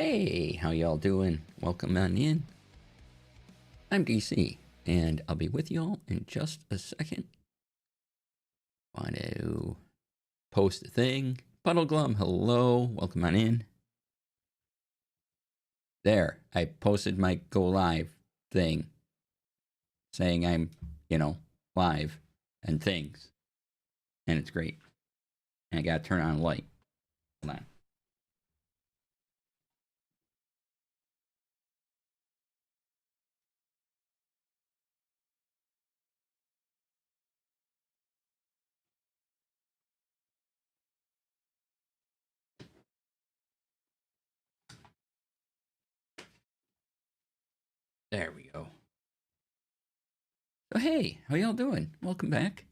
Hey, how y'all doing? Welcome on in. I'm DC, and I'll be with y'all in just a second. Want to post a thing. Puddleglum, hello. Welcome on in. There, I posted my go live thing saying I'm, live and things. And it's great. And I gotta turn on a light. Hold on. There we go. So hey, how y'all doing? Welcome back.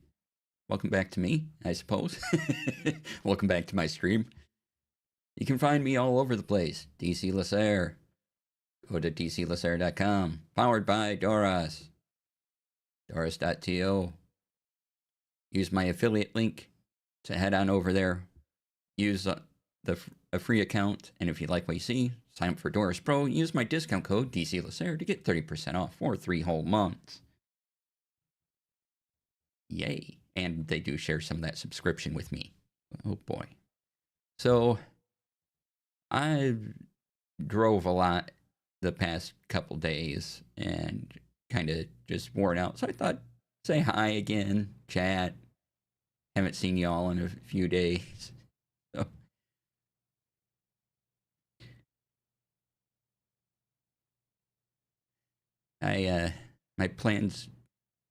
Welcome back to me, I suppose. Welcome back to my stream. You can find me all over the place. DC Lasair. Go to dclasair.com. Powered by Doros. Doros.to. Use my affiliate link to head on over there. Use a free account. And if you like what you see, sign up for Doros Pro. Use my discount code DC Lasair to get 30% off for 3 whole months. Yay. And they do share some of that subscription with me. Oh boy. So I drove a lot the past couple days and kind of just worn out. So I thought, say hi again, chat. Haven't seen y'all in a few days. So my plans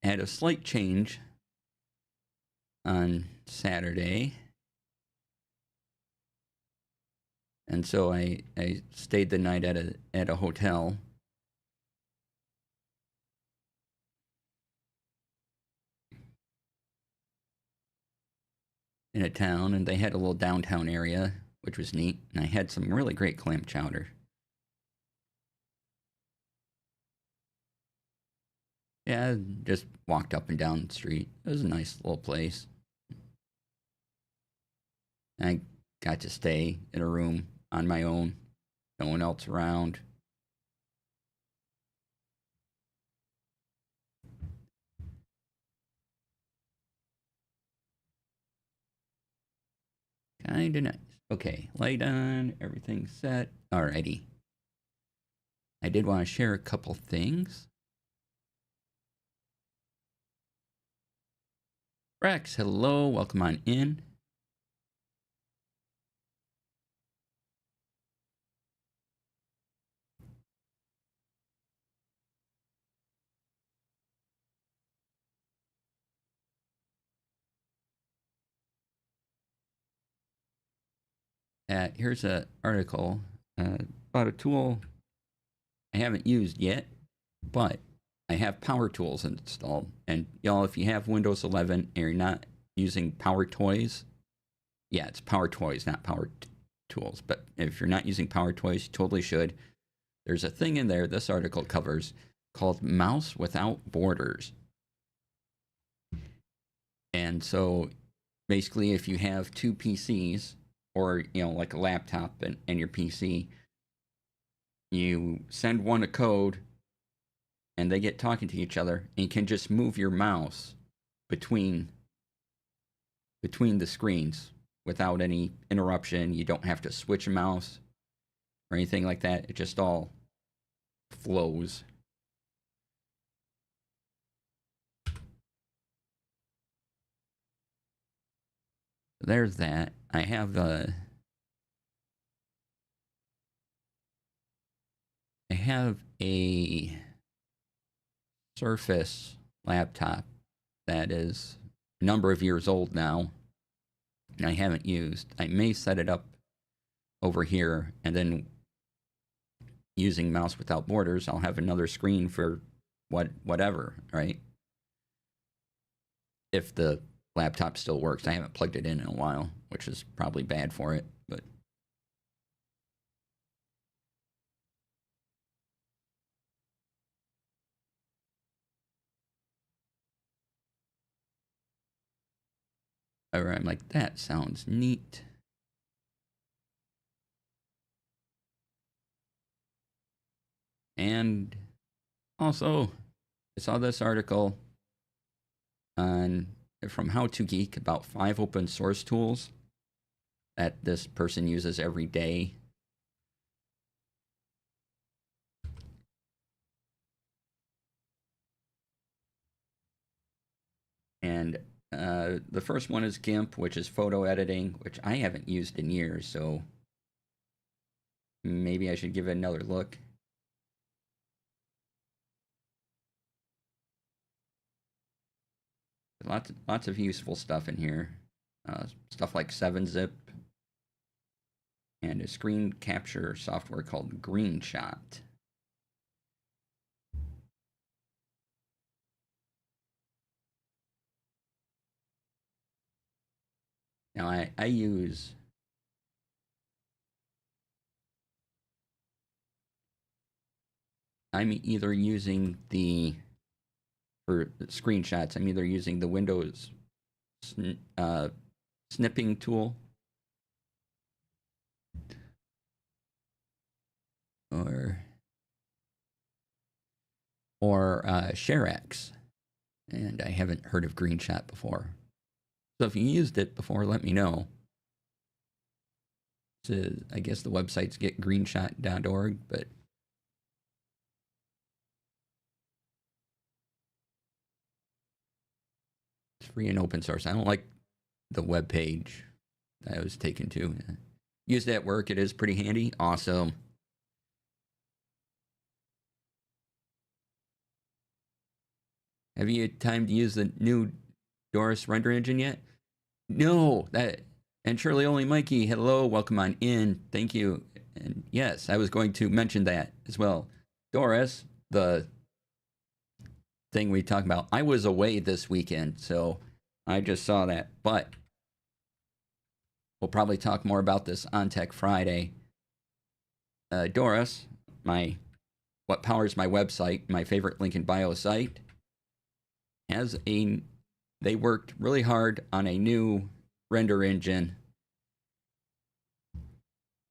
had a slight change on Saturday. And so I stayed the night at a hotel. In a town, and they had a little downtown area, which was neat. And I had some really great clam chowder. Yeah, just walked up and down the street. It was a nice little place. I got to stay in a room on my own, no one else around. Kinda nice. Okay, light on, everything's set. Alrighty. I did want to share a couple things. Rex, hello, welcome on in. Here's an article about a tool I haven't used yet, but I have Power Tools installed. And y'all, if you have Windows 11 and you're not using Power Toys, yeah, it's Power Toys, not Power Tools. But if you're not using Power Toys, you totally should. There's a thing in there this article covers called Mouse Without Borders. And so basically, if you have two PCs or, like a laptop and your PC, you send one a code and they get talking to each other, and you can just move your mouse between the screens without any interruption. You don't have to switch a mouse or anything like that. It just all flows. There's that. I have a Surface laptop that is a number of years old now, and I haven't used. I may set it up over here, and then using Mouse Without Borders, I'll have another screen for whatever, right? If the laptop still works. I haven't plugged it in a while, which is probably bad for it, but I'm like, that sounds neat. And also, I saw this article on from How to Geek about 5 open source tools that this person uses every day. And the first one is GIMP, which is photo editing, which I haven't used in years, so maybe I should give it another look. Lots of useful stuff in here. Stuff like 7-zip and a screen capture software called GreenShot. Now I use I'm either using for screenshots, I'm either using the Windows snipping tool or ShareX, and I haven't heard of GreenShot before. So if you used it before, let me know. So I guess the website's getgreenshot.org, but it's free and open source. I don't like the web page that I was taken to. Used it at work. It is pretty handy. Awesome. Have you had time to use the new Doris render engine yet? No, and surely only Mikey. Hello, welcome on in. Thank you. And yes, I was going to mention that as well. Doris, the thing we talked about. I was away this weekend, so I just saw that. But we'll probably talk more about this on Tech Friday. Doris, what powers my website, my favorite link in bio site, they worked really hard on a new render engine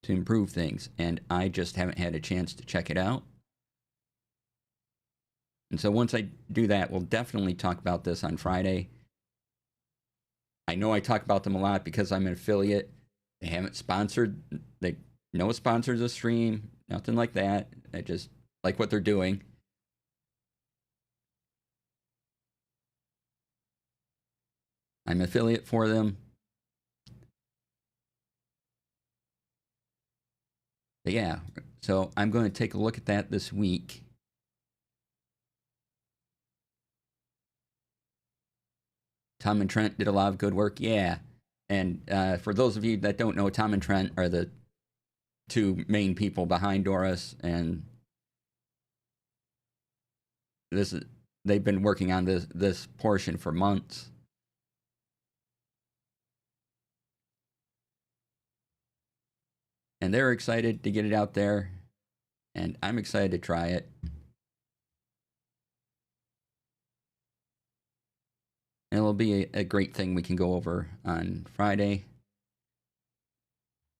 to improve things, and I just haven't had a chance to check it out. And so once I do that, we'll definitely talk about this on Friday. I know I talk about them a lot because I'm an affiliate. They haven't sponsored, no sponsors a stream, nothing like that. I just like what they're doing. I'm an affiliate for them. But yeah, so I'm going to take a look at that this week. Tom and Trent did a lot of good work. Yeah. And for those of you that don't know, Tom and Trent are the 2 main people behind Doris, and they've been working on this portion for months. And they're excited to get it out there, and I'm excited to try it. And it'll be a great thing we can go over on Friday.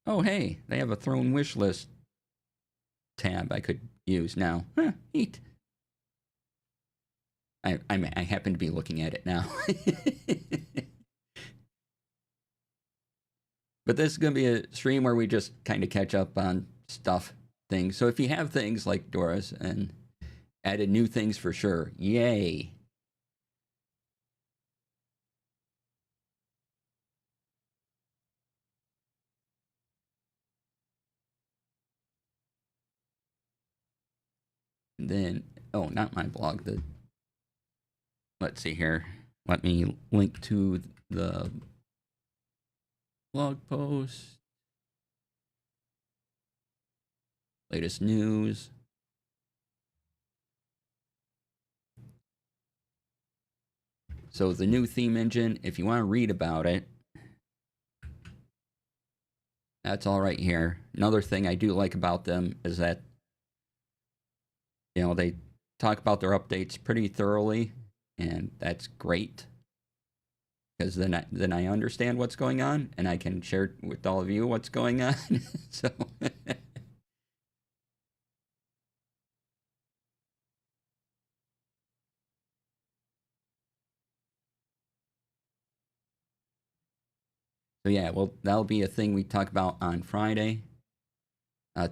Oh, hey, they have a Throne wish list tab I could use now. Huh, neat. I happen to be looking at it now. But this is going to be a stream where we just kind of catch up on things. So if you have things like Doris and added new things for sure, yay. And then, oh, not my blog. Let's see here. Let me link to the blog post. Latest news. So the new theme engine, if you want to read about it, that's all right here. Another thing I do like about them is that, they talk about their updates pretty thoroughly, and that's great. Because then I understand what's going on, and I can share with all of you what's going on. So So yeah, well, that'll be a thing we talk about on Friday.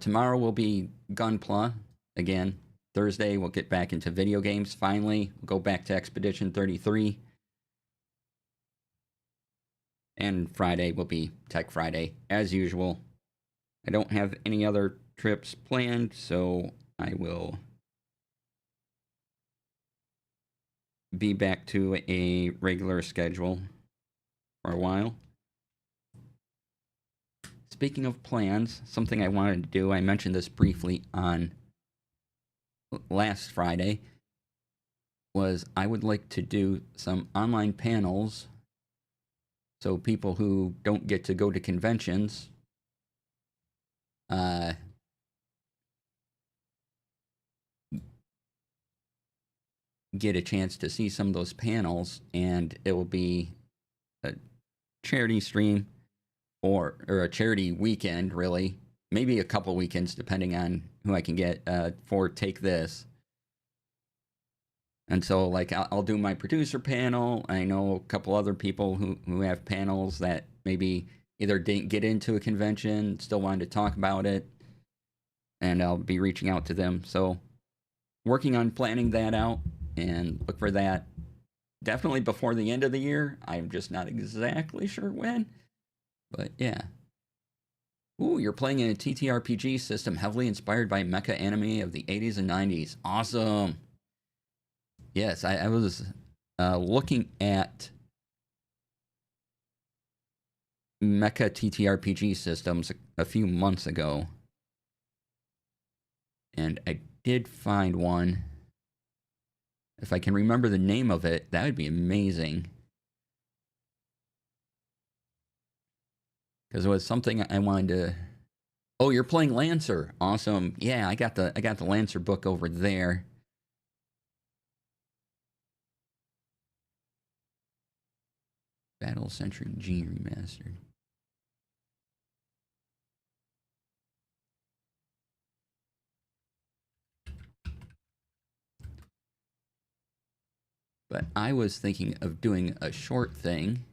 Tomorrow will be Gunpla again. Thursday we'll get back into video games. Finally, we'll go back to Expedition 33. And Friday will be Tech Friday as usual. I don't have any other trips planned, so I will be back to a regular schedule for a while. Speaking of plans, something I wanted to do, I mentioned this briefly on last Friday, was I would like to do some online panels so people who don't get to go to conventions get a chance to see some of those panels, and it will be a charity stream or a charity weekend, really. Maybe a couple weekends, depending on who I can get for Take This. And so, like, I'll do my producer panel. I know a couple other people who have panels that maybe either didn't get into a convention, still wanted to talk about it, and I'll be reaching out to them. So, working on planning that out, and look for that definitely before the end of the year. I'm just not exactly sure when, but yeah. Ooh, you're playing in a TTRPG system heavily inspired by mecha anime of the 80s and 90s. Awesome. Yes, I was looking at mecha TTRPG systems a few months ago, and I did find one. If I can remember the name of it, that would be amazing. Because it was something I wanted to. Oh, you're playing Lancer. Awesome. Yeah, I got the Lancer book over there. Battle Century G Remastered. But I was thinking of doing a short thing.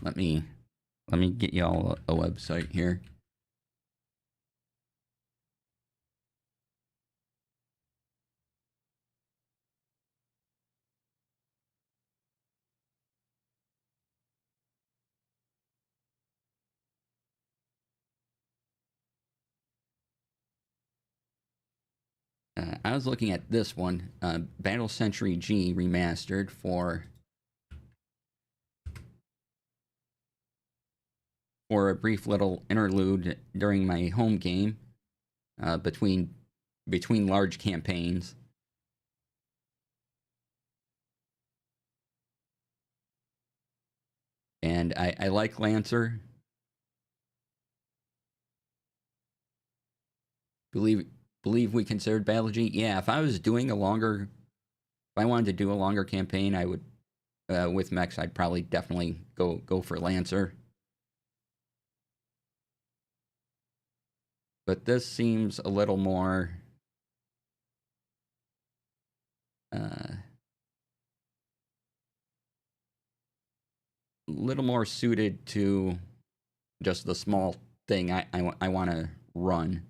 Let me get y'all a website here. I was looking at this one, Battle Century G Remastered, for a brief little interlude during my home game between large campaigns. And I like Lancer. Believe we considered Battle G. Yeah, if I was doing a longer, if I wanted to do a longer campaign, I would with mechs. I'd probably definitely go for Lancer. But this seems a little more suited to just the small thing I want to run.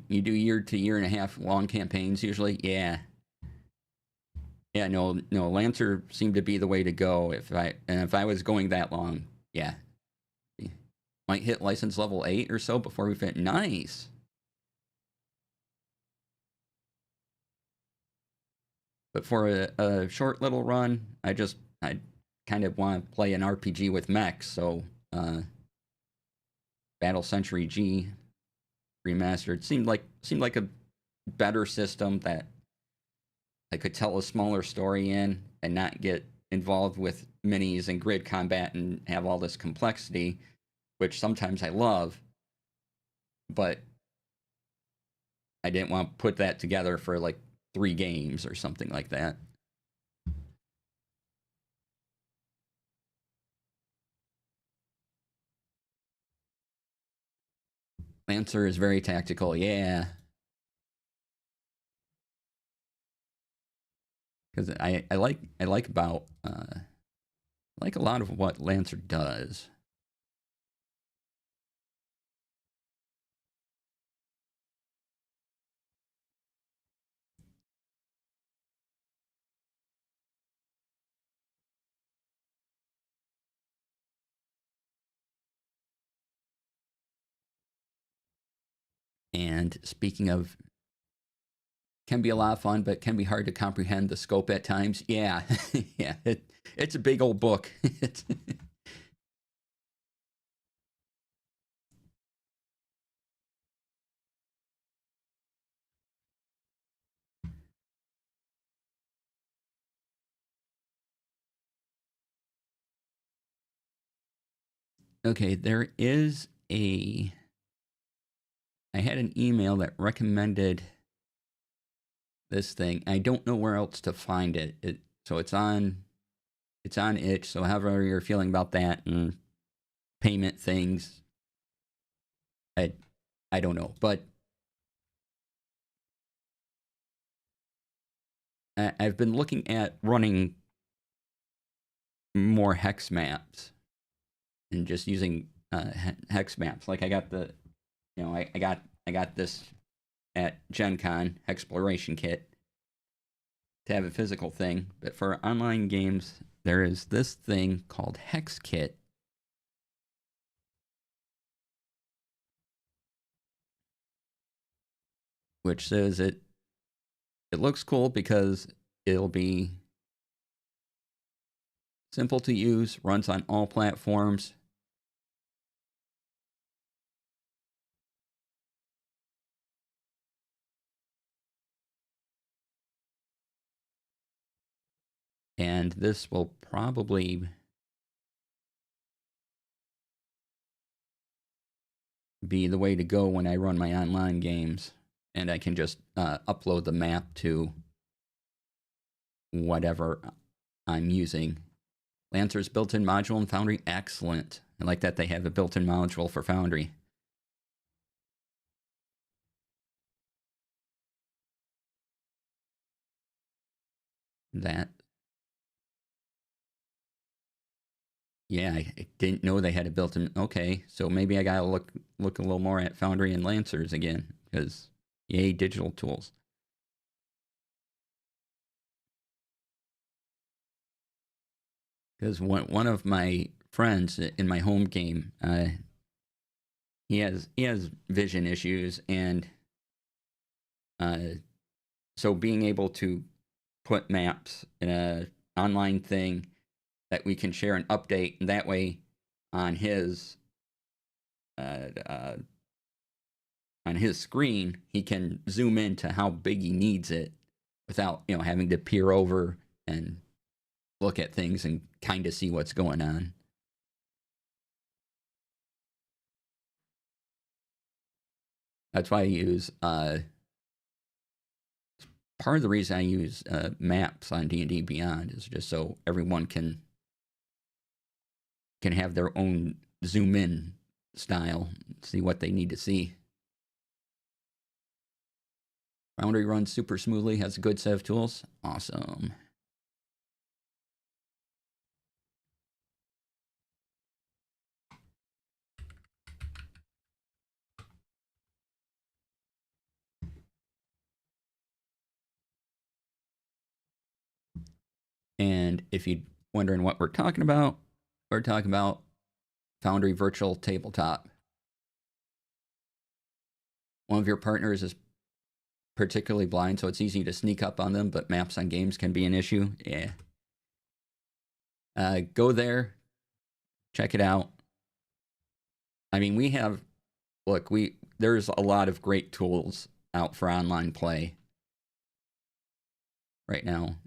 You do year to year and a half long campaigns usually. Yeah. Yeah, no, Lancer seemed to be the way to go. If I was going that long, yeah, might hit license level 8 or so before we fit. Nice. But for a short little run, I kind of want to play an RPG with mechs. So Battle Century G Remastered seemed like a better system that I could tell a smaller story in and not get involved with minis and grid combat and have all this complexity, which sometimes I love, but I didn't want to put that together for like 3 games or something like that. Lancer is very tactical. Yeah, because I like about I like a lot of what Lancer does. And speaking of, can be a lot of fun, but can be hard to comprehend the scope at times. Yeah, yeah, it's a big old book. Okay, there is a. I had an email that recommended this thing. I don't know where else to find it. So it's on itch. So however you're feeling about that and payment things, I I don't know, but I've been looking at running more hex maps and just using hex maps. Like I got the, I got this at Gen Con Exploration Kit to have a physical thing, but for online games, there is this thing called Hex Kit, which says it looks cool because it'll be simple to use, runs on all platforms. And this will probably be the way to go when I run my online games. And I can just upload the map to whatever I'm using. Lancer's built-in module in Foundry, excellent. I like that they have a built-in module for Foundry. That, yeah, I didn't know they had a built-in. Okay, so maybe I gotta look a little more at Foundry and Lancers again because yay, digital tools. Because one of my friends in my home game, he has vision issues, and uh, so being able to put maps in a online thing that we can share and update, and that way on his uh, uh, on his screen he can zoom into how big he needs it without having to peer over and look at things and kind of see what's going on. That's why I use part of the reason I use maps on D&D Beyond is just so everyone can have their own zoom in style, see what they need to see. Foundry runs super smoothly, has a good set of tools. Awesome. And if you're wondering what we're talking about, we're talking about Foundry Virtual Tabletop. One of your partners is particularly blind, so it's easy to sneak up on them, but maps on games can be an issue. Yeah. Go there, check it out. I mean, there's a lot of great tools out for online play right now.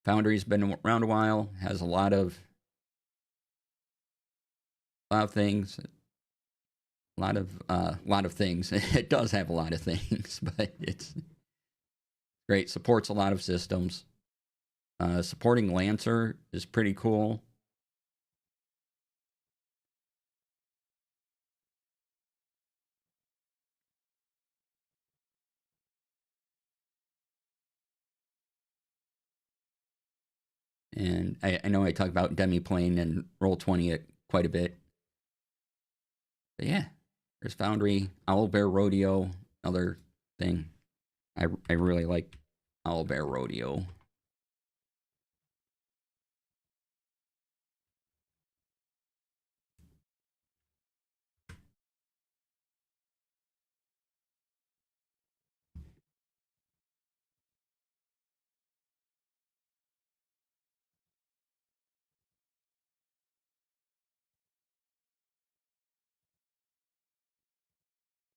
Foundry's been around a while, has a lot of things, lot of things. It does have a lot of things, but it's great. Supports a lot of systems. Supporting Lancer is pretty cool. And I know I talk about Demiplane and Roll20 quite a bit. But yeah, there's Foundry, Owlbear Rodeo, another thing. I really like Owlbear Rodeo.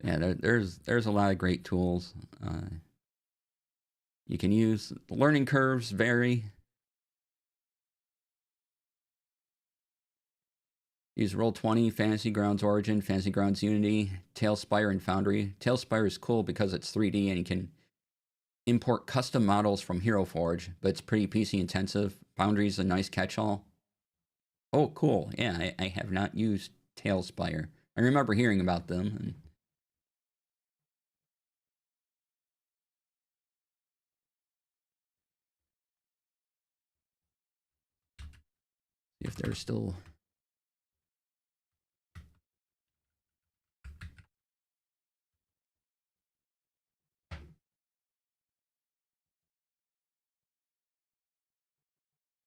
Yeah, there's a lot of great tools you can use. The learning curves vary. Use Roll20, Fantasy Grounds Origin, Fantasy Grounds Unity, Tailspire, and Foundry. Tailspire is cool because it's 3D and you can import custom models from Hero Forge, but it's pretty PC intensive. Foundry is a nice catch-all. Oh, cool. Yeah, I have not used Tailspire. I remember hearing about them. And see if they're still.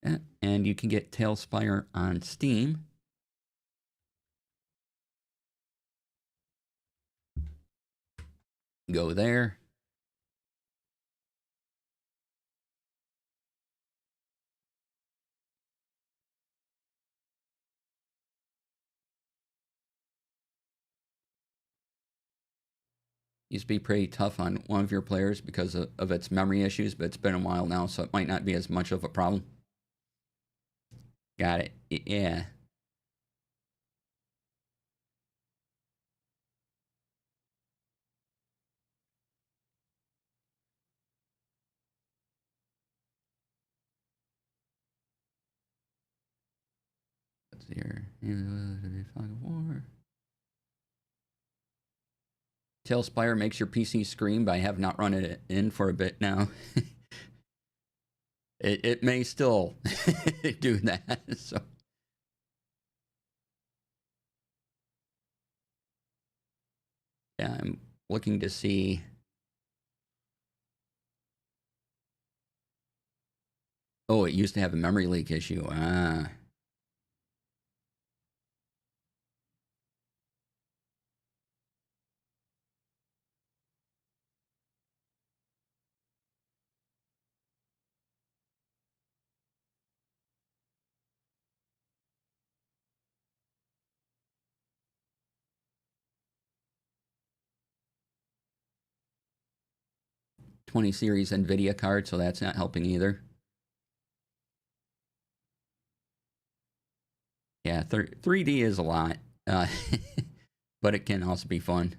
Yeah, and you can get Tailspire on Steam. Go there. Used to be pretty tough on one of your players because of its memory issues, but it's been a while now, so it might not be as much of a problem. Got it. Yeah. Let's see here. Fog of War. Tailspire makes your PC scream, but I have not run it in for a bit now. It may still do that. So yeah, I'm looking to see. Oh, it used to have a memory leak issue. Ah. 20 series NVIDIA card, so that's not helping either. Yeah, 3D is a lot, uh, but it can also be fun.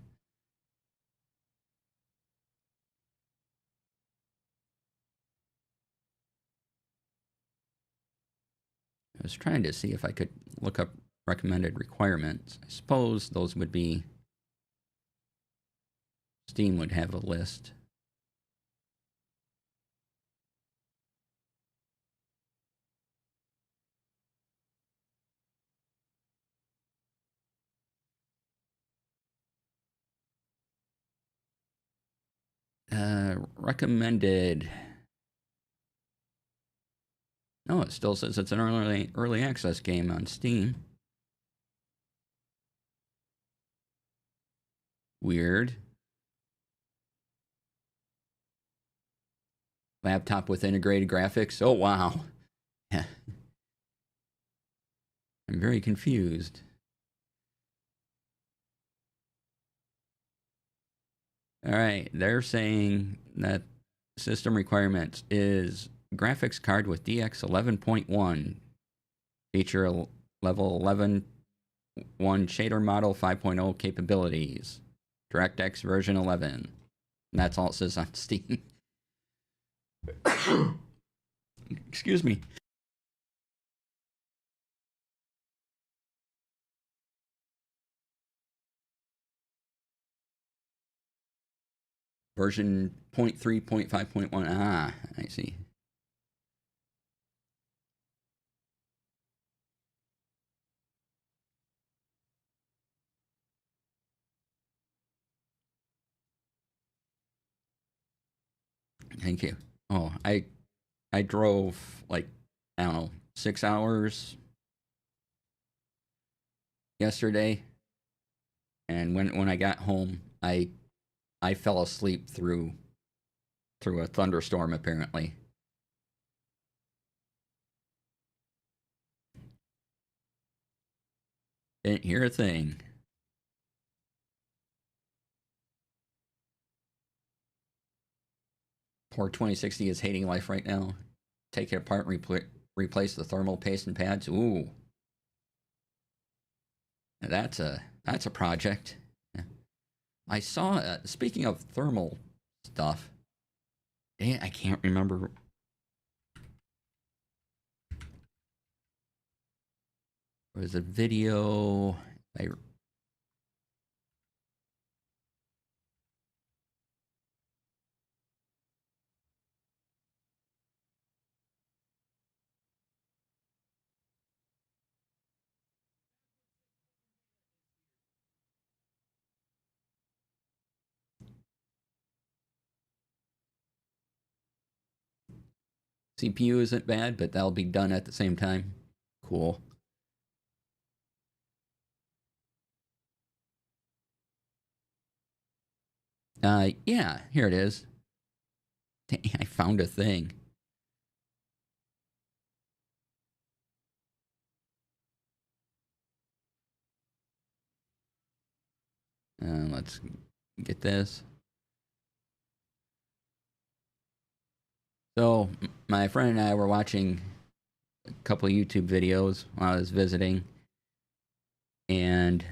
I was trying to see if I could look up recommended requirements. I suppose those would be. Steam would have a list. Recommended. No, it still says it's an early access game on Steam. Weird. Laptop with integrated graphics. Oh wow. I'm very confused. All right, they're saying that system requirements is graphics card with DX 11.1, feature level 11.1 shader model 5.0 capabilities, DirectX version 11. And that's all it says on Steam. Excuse me. Version 0.3, 0.5.1. Ah, I see. Thank you. Oh, I drove like, I don't know, 6 hours yesterday, and when I got home, I fell asleep through a thunderstorm apparently. Didn't hear a thing. Poor 2060 is hating life right now. Take it apart, replace the thermal paste and pads. Ooh, that's a project. I saw. Speaking of thermal stuff, I can't remember. There was a video. I CPU isn't bad, but that'll be done at the same time. Cool. Yeah, here it is. Dang, I found a thing. Let's get this. So, my friend and I were watching a couple of YouTube videos while I was visiting, and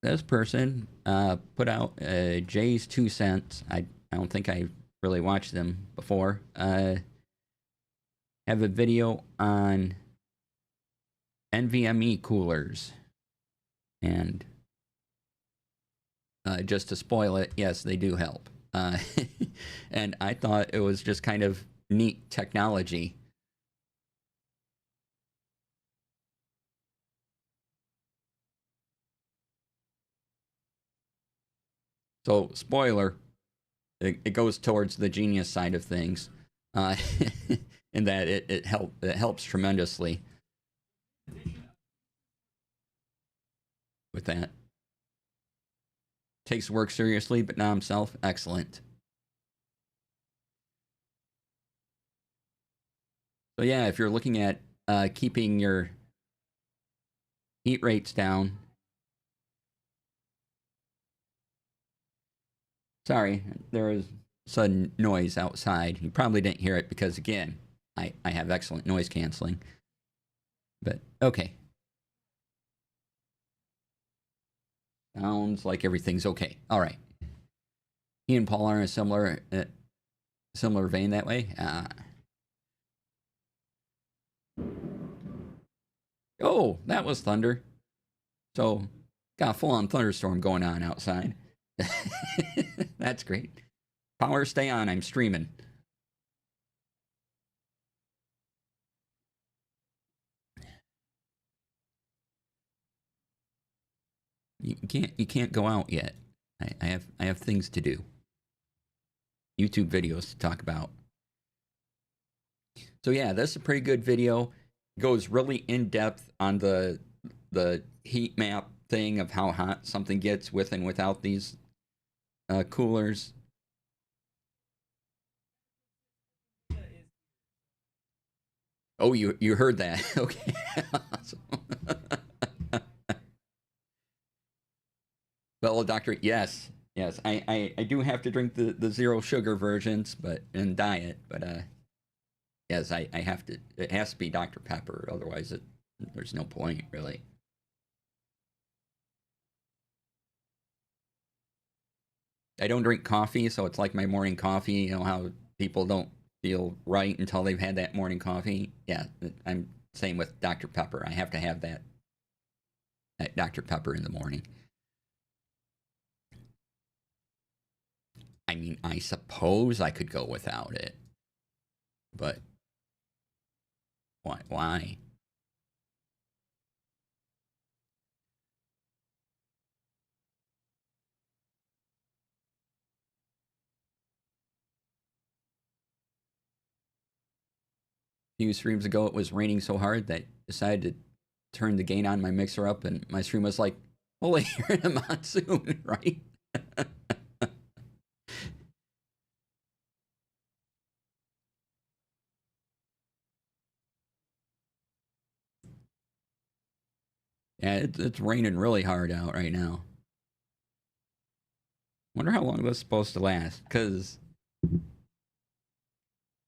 this person put out Jay's 2 cents. I don't think I really watched them before. Have a video on NVMe coolers, and just to spoil it, yes, they do help. And I thought it was just kind of neat technology. So, spoiler, it goes towards the genius side of things, uh, in that it helps tremendously with that. Takes work seriously, but not himself. Excellent. So yeah, if you're looking at keeping your heat rates down, sorry, there was sudden noise outside. You probably didn't hear it because again, I have excellent noise canceling. But okay, sounds like everything's okay. All right. He and Paul are in a similar vein that way. Oh, that was thunder. So got a full-on thunderstorm going on outside. That's great. Power stay on. I'm streaming. You can't go out yet. I have things to do. YouTube videos to talk about. So yeah, that's a pretty good video. Goes really in depth on the heat map thing of how hot something gets with and without these coolers. Oh, you heard that? Okay. Well, doctor, yes, yes, I do have to drink the zero sugar versions, but in diet, but yes, I have to. It has to be Dr Pepper, otherwise there's no point really. I don't drink coffee, so it's like my morning coffee. You know how people don't feel right until they've had that morning coffee. Yeah, I'm same with Dr Pepper. I have to have that Dr Pepper in the morning. I mean, I suppose I could go without it, but why? Why? few streams ago, it was raining so hard that I decided to turn the gain on my mixer up, and my stream was like, "Holy, you're in a monsoon, right?" Yeah, it's raining really hard out right now. Wonder how long this is supposed to last. Cause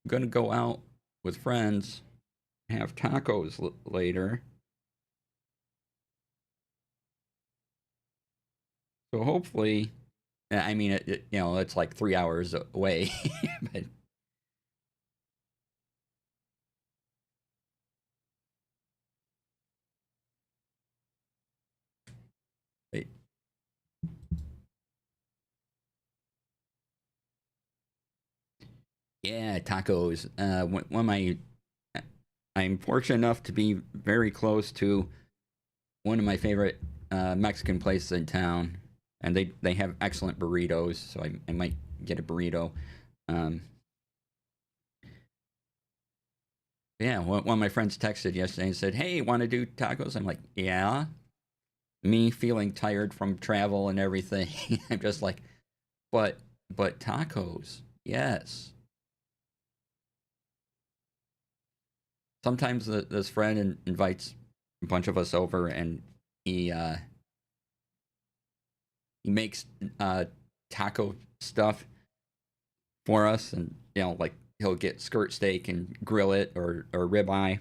I'm gonna go out with friends, have tacos later. So hopefully, I mean, it's like 3 hours away, but but yeah, tacos. When I'm fortunate enough to be very close to one of my favorite Mexican places in town, and they have excellent burritos. So I might get a burrito. Um, yeah, one of my friends texted yesterday and said, "Hey, want to do tacos?" I'm like, "Yeah." Me feeling tired from travel and everything. I'm just like, but but tacos, yes. Sometimes this friend invites a bunch of us over, and he uh, he makes taco stuff for us, and like he'll get skirt steak and grill it, or ribeye,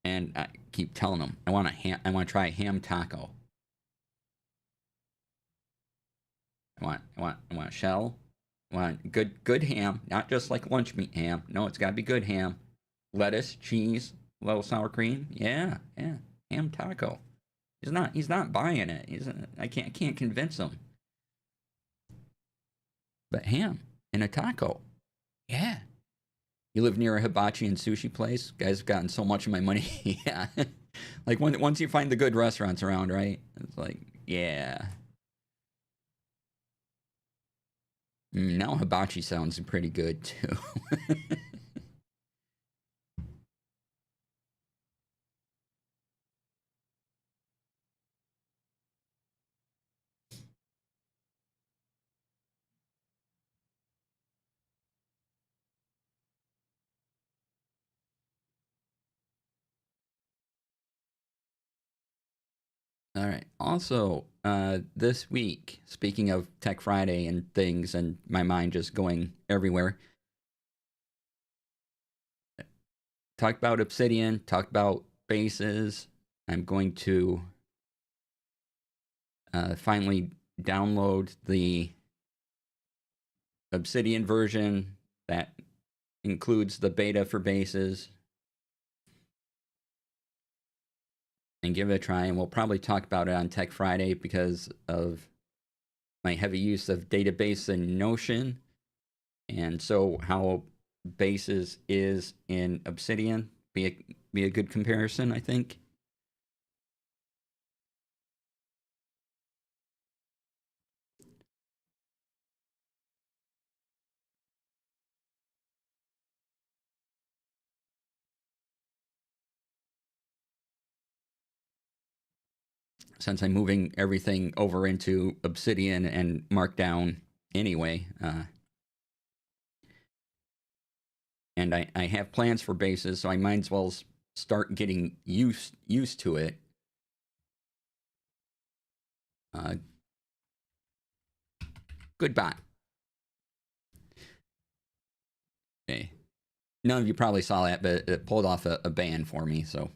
and I keep telling him I want to try a ham taco. I want a shell. I want good ham, not just like lunch meat ham. No, it's got to be good ham. Lettuce, cheese, a little sour cream. Yeah, yeah, ham taco. He's not buying it. I can't convince him. But ham and a taco. Yeah. You live near a hibachi and sushi place? Guys have gotten so much of my money. Yeah. Like once you find the good restaurants around, right? It's like, yeah. Now hibachi sounds pretty good too. All right. Also, this week, speaking of Tech Friday and things, and my mind just going everywhere, talk about Obsidian, talk about bases. I'm going to finally download the Obsidian version that includes the beta for bases and give it a try. And we'll probably talk about it on Tech Friday because of my heavy use of database and Notion. And so, how bases is in Obsidian be a good comparison, I think. Since I'm moving everything over into Obsidian and Markdown anyway, and I have plans for bases, so I might as well start getting used to it. Uh, Goodbye. Okay. None of you probably saw that, but it pulled off a ban for me, so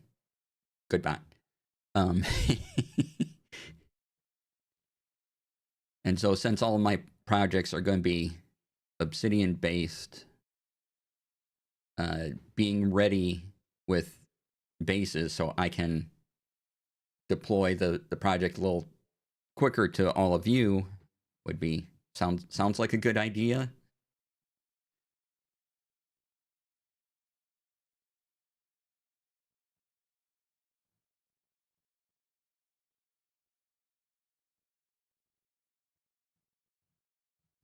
goodbye. Um, and so, since all of my projects are going to be Obsidian based, being ready with bases so I can deploy the project a little quicker to all of you would be sounds like a good idea.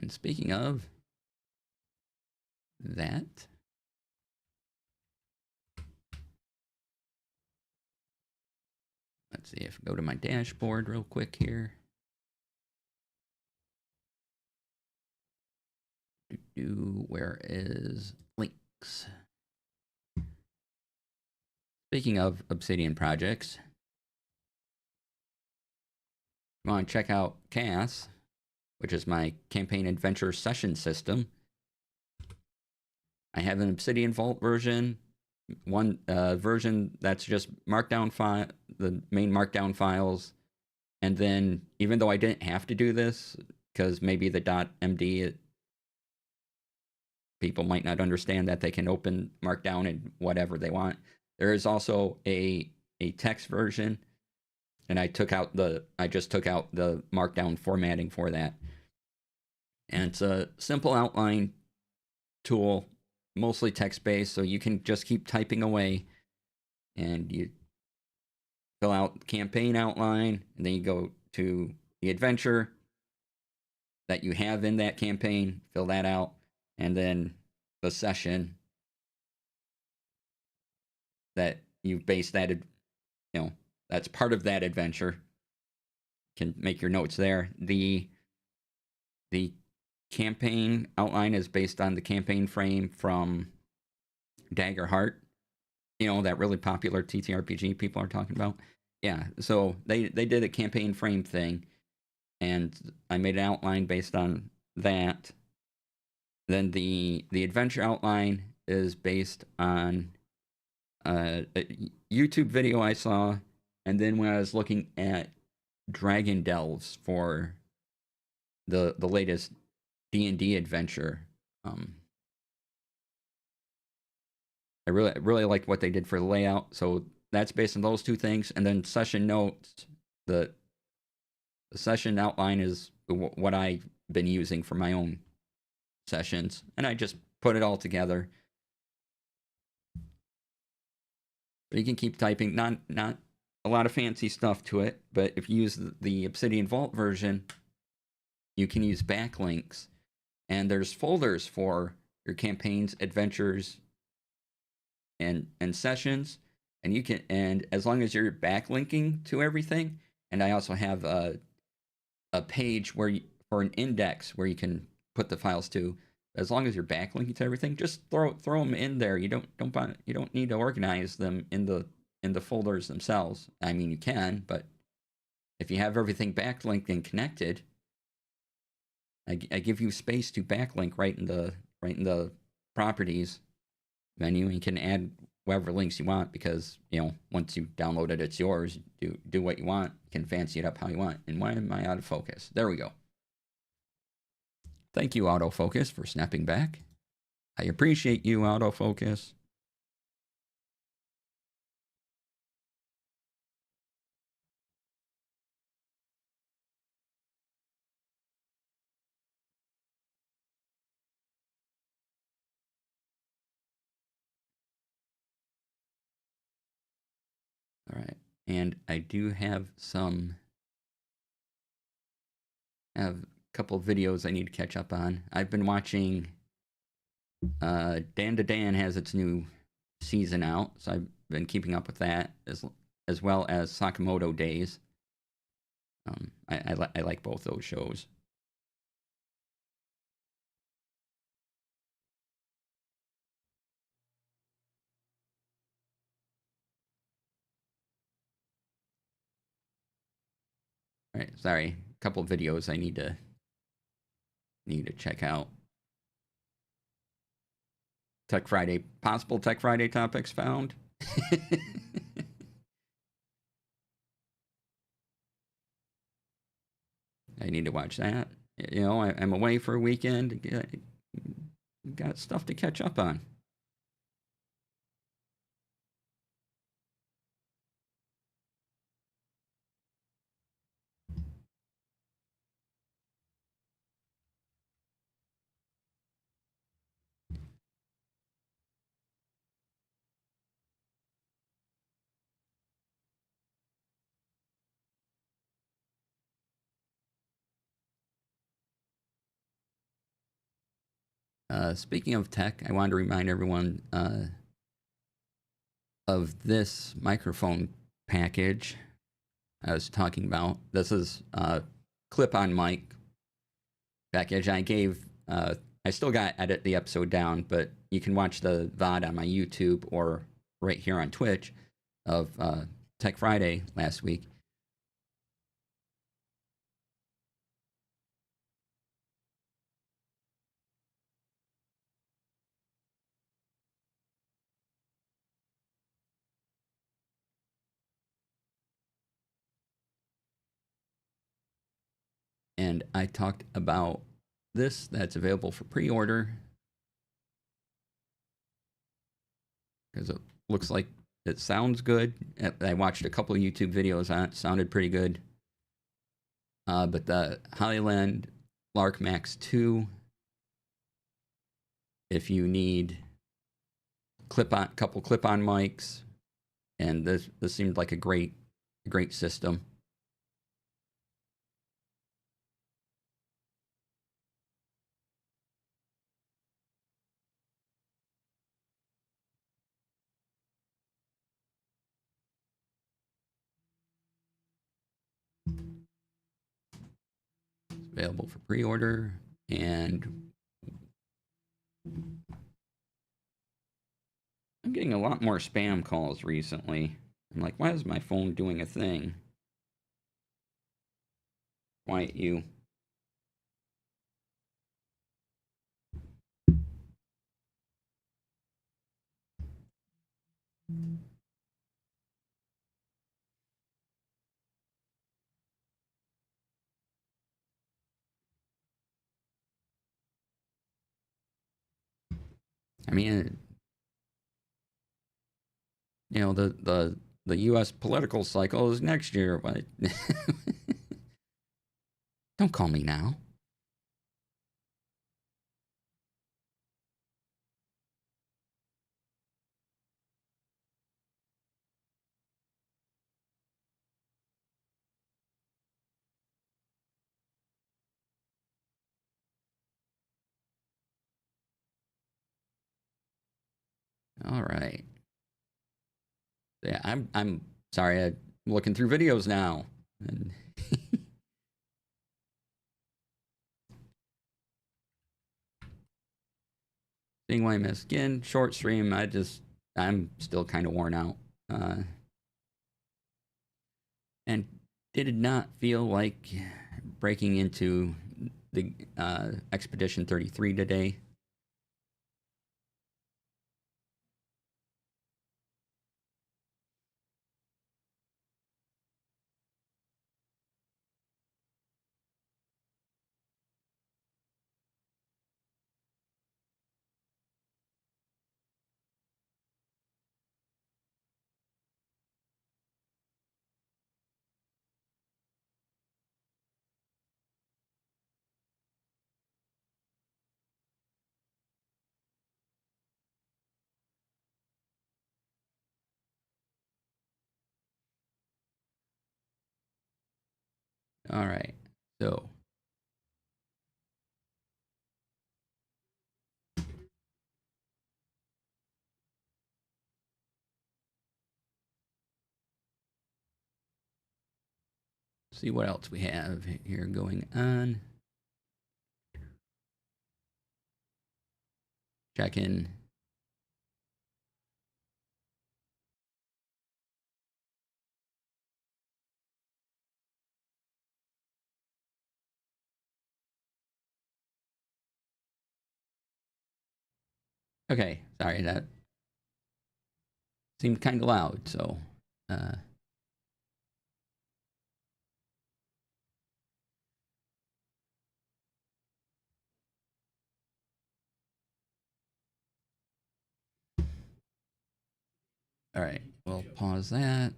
And speaking of that, Let's see if I go to my dashboard real quick here. Where is links? Speaking of Obsidian projects, you want to check out CAS, which is my campaign adventure session system. I have an Obsidian Vault version, one version that's just markdown file, the main markdown files, and then even though I didn't have to do this because maybe the .md people might not understand that they can open markdown and whatever they want. There is also a text version, and I just took out the markdown formatting for that. And it's a simple outline tool, mostly text-based, so you can just keep typing away, and you fill out campaign outline, and then you go to the adventure that you have in that campaign, fill that out, and then the session that you've based that, that's part of that adventure. Can make your notes there. The campaign outline is based on the campaign frame from Daggerheart, that really popular TTRPG people are talking about. Yeah, so they did a campaign frame thing, and I made an outline based on that. Then the adventure outline is based on a YouTube video I saw, and then when I was looking at Dragon Delves for the latest D&D adventure, I really liked what they did for the layout. So that's based on those two things, and then session notes. The session outline is what I've been using for my own sessions, and I just put it all together. But you can keep typing. Not a lot of fancy stuff to it, but if you use the Obsidian Vault version, you can use backlinks, and there's folders for your campaigns, adventures, and sessions, and you can, and as long as you're backlinking to everything, and I also have a page where for an index where you can put the files to. As long as you're backlinking to everything, just throw them in there. You don't need to organize them in the folders themselves. I mean, you can, but if you have everything backlinked and connected, I give you space to backlink right in the properties menu, and you can add whatever links you want, because once you download it, it's yours. Do what you want. You can fancy it up how you want. And why am I out of focus? There we go. Thank you, autofocus, for snapping back. I appreciate you, autofocus. All right, and I do have a couple videos I need to catch up on. I've been watching. Dan to Dan has its new season out, so I've been keeping up with that, as well as Sakamoto Days. I like both those shows. All right, sorry, a couple of videos I need to check out. Tech Friday, possible Tech Friday topics found. I need to watch that. I'm away for a weekend. Got stuff to catch up on. Speaking of tech, I wanted to remind everyone of this microphone package. I was talking about. This is clip-on mic package. I still got to edit the episode down, but you can watch the VOD on my YouTube or right here on Twitch of Tech Friday last week. And I talked about this that's available for pre-order because it looks like it sounds good. I watched a couple of YouTube videos on it. Sounded pretty good. But the Highland Lark Max 2, if you need couple clip-on mics, and this seemed like a great system. It's available for pre-order, and I'm getting a lot more spam calls recently. I'm like, why is my phone doing a thing? Quiet you. I mean, you know, the U.S. political cycle is next year, but don't call me now. All right. Yeah, I'm sorry. I'm looking through videos now, and seeing why I missed again. Short stream. I'm still kind of worn out, and did not feel like breaking into the Expedition 33 today. All right, so see what else we have here going on. Check in. Okay, sorry, that seemed kind of loud, so all right, we'll pause that.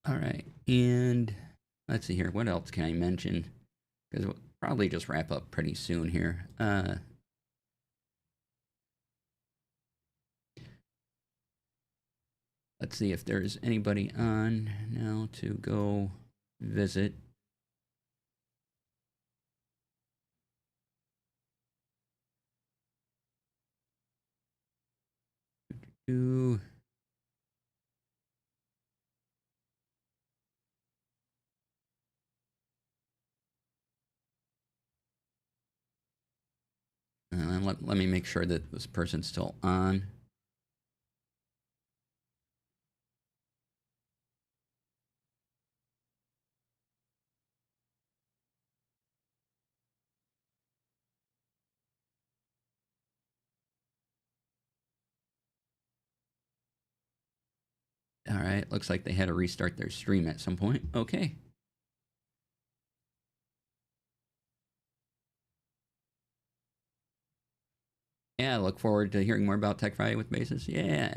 All right, and let's see here. What else can I mention? Because we'll probably just wrap up pretty soon here. Let's see if there's anybody on now to go visit. Ooh. Let me make sure that this person's still on. All right, looks like they had to restart their stream at some point. Okay. Yeah, look forward to hearing more about Tech Friday with Basis. Yeah.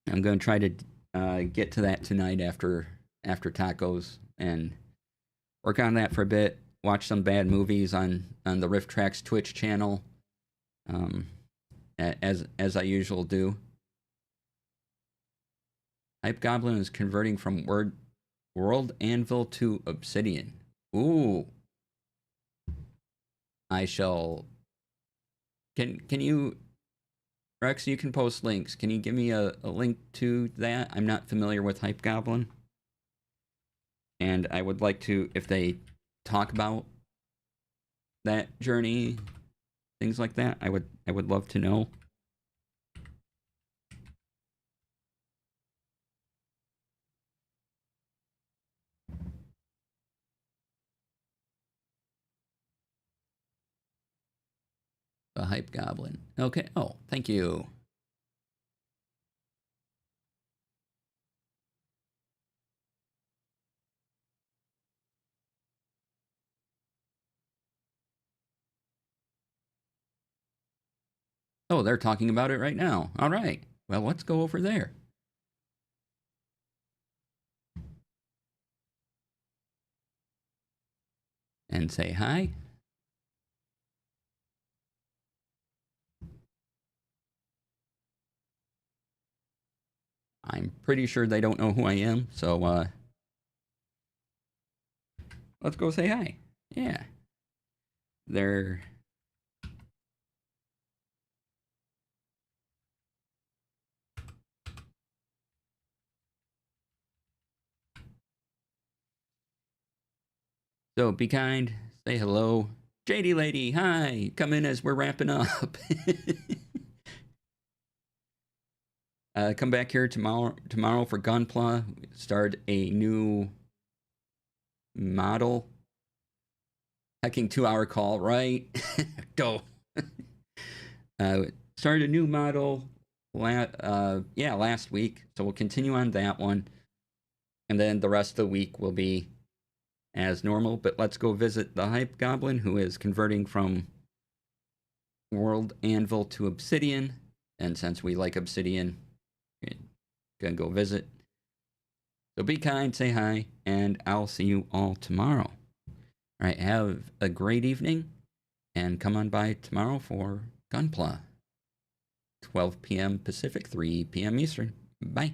I'm going to try to get to that tonight after tacos and work on that for a bit. Watch some bad movies on the Rift Tracks Twitch channel, as I usually do. Hype Goblin is converting from World Anvil to Obsidian. Ooh. I shall. Can you, Rex? You can post links. Can you give me a link to that? I'm not familiar with Hype Goblin, and I would like to, if they talk about that journey, things like that, I would love to know. The Hype Goblin. Okay. Oh, thank you. Oh, they're talking about it right now. All right. Well, let's go over there. And say hi. I'm pretty sure they don't know who I am, so let's go say hi. Yeah. They're so be kind, say hello. JD lady, hi. Come in as we're wrapping up. Come back here tomorrow for Gunpla. Start a new model. Hacking 2-hour call, right? Go. Started a new model last week. So we'll continue on that one. And then the rest of the week will be as normal. But let's go visit the Hype Goblin, who is converting from World Anvil to Obsidian. And since we like Obsidian, we're gonna go visit. So be kind, say hi, and I'll see you all tomorrow. All right, have a great evening, and come on by tomorrow for Gunpla. 12 p.m. Pacific, 3 p.m. Eastern. Bye.